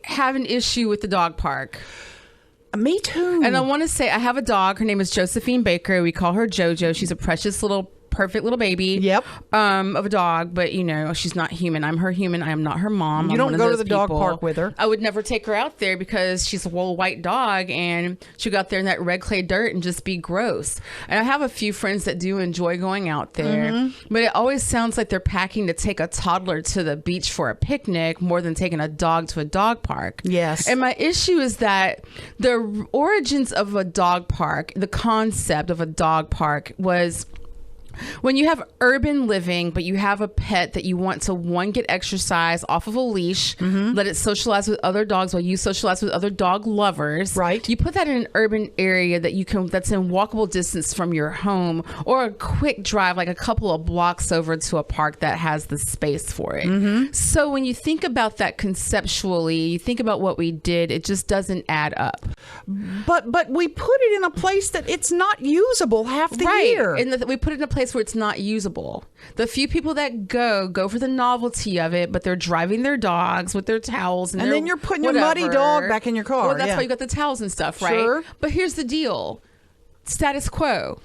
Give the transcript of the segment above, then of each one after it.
I have an issue with the dog park. Me too. And I want to say I have a dog. Her name is Josephine Baker. We call her JoJo. She's a precious perfect little baby. Yep. Of a dog, but she's not human. I'm her human. I am not her mom. You don't go to the dog park with her. I would never take her out there because she's a little white dog and she'll go out there in that red clay dirt and just be gross. And I have a few friends that do enjoy going out there, but it always sounds like they're packing to take a toddler to the beach for a picnic more than taking a dog to a dog park. Yes. And my issue is that the origins of a dog park, the concept of a dog park was when you have urban living, but you have a pet that you want to, get exercise off of a leash, let it socialize with other dogs while you socialize with other dog lovers. Right. You put that in an urban area that's in walkable distance from your home, or a quick drive, like a couple of blocks over to a park that has the space for it. So when you think about that conceptually, you think about what we did, it just doesn't add up. But we put it in a place that it's not usable half the year. And we put it in a place where it's not usable. The few people that go for the novelty of it, but they're driving their dogs with their towels and then you're putting your muddy dog back in your car. Well, that's why you got the towels and stuff, right? Sure. But here's the deal. Status quo.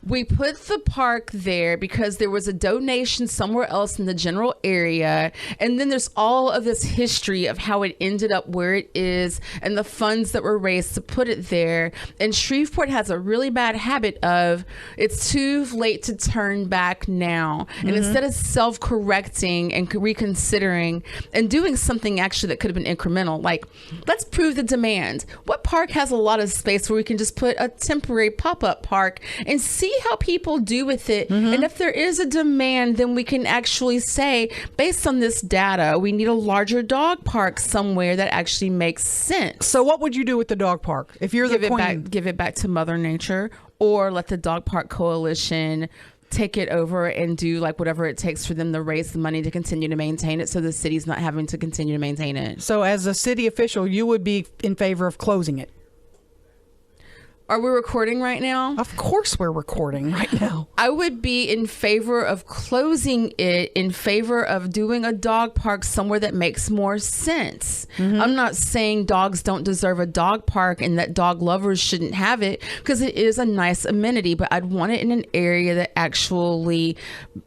We put the park there because there was a donation somewhere else in the general area. And then there's all of this history of how it ended up where it is and the funds that were raised to put it there. And Shreveport has a really bad habit of it's too late to turn back now. And instead of self-correcting and reconsidering and doing something actually that could have been incremental, like let's prove the demand. What park has a lot of space where we can just put a temporary pop-up park and see how people do with it? And if there is a demand, then we can actually say, based on this data, we need a larger dog park somewhere that actually makes sense. So what would you do with the dog park if you're the queen? Give it back to Mother Nature, or let the Dog Park Coalition take it over and do like whatever it takes for them to raise the money to continue to maintain it, so the city's not having to continue to maintain it. So as a city official, you would be in favor of closing it? Are we recording right now? Of course we're recording right now. I would be in favor of closing it, in favor of doing a dog park somewhere that makes more sense. I'm not saying dogs don't deserve a dog park and that dog lovers shouldn't have it, because it is a nice amenity, but I'd want it in an area that actually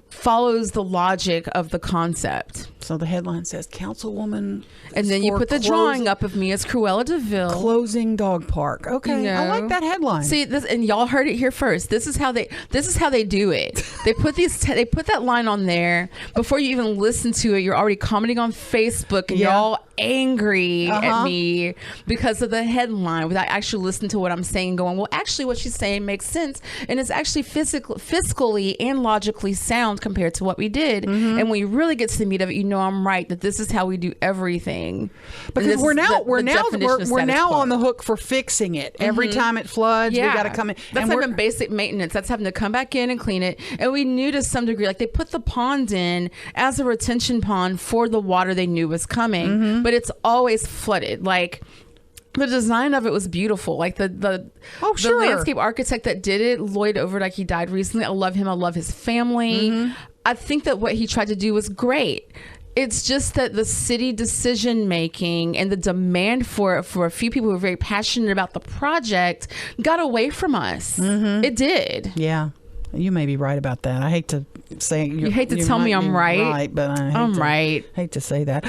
follows the logic of the concept. So the headline says, Councilwoman, and then you put the drawing up of me as Cruella DeVille closing dog park. Okay, I like that headline. See this, and y'all heard it here first. This is how they do it. They put they put that line on there before you even listen to it. You're already commenting on Facebook, and you're all angry at me because of the headline without actually listening to what I'm saying, going, well, actually what she's saying makes sense, and it's actually fiscally and logically sound compared to what we did. And when you really get to the meat of it, you know I'm right, that this is how we do everything. Because we're now on the hook for fixing it. Every time it floods, we got to come in. That's not even basic maintenance. That's having to come back in and clean it. And we knew to some degree, like they put the pond in as a retention pond for the water they knew was coming, but it's always flooded. Like the design of it was beautiful. Like the landscape architect that did it, Lloyd Overdyke, he died recently. I love him. I love his family. I think that what he tried to do was great. It's just that the city decision making and the demand for a few people who were very passionate about the project got away from us. It did. Yeah. You may be right about that. I hate to say you hate to tell me I'm right, but I'm right. Hate to say that.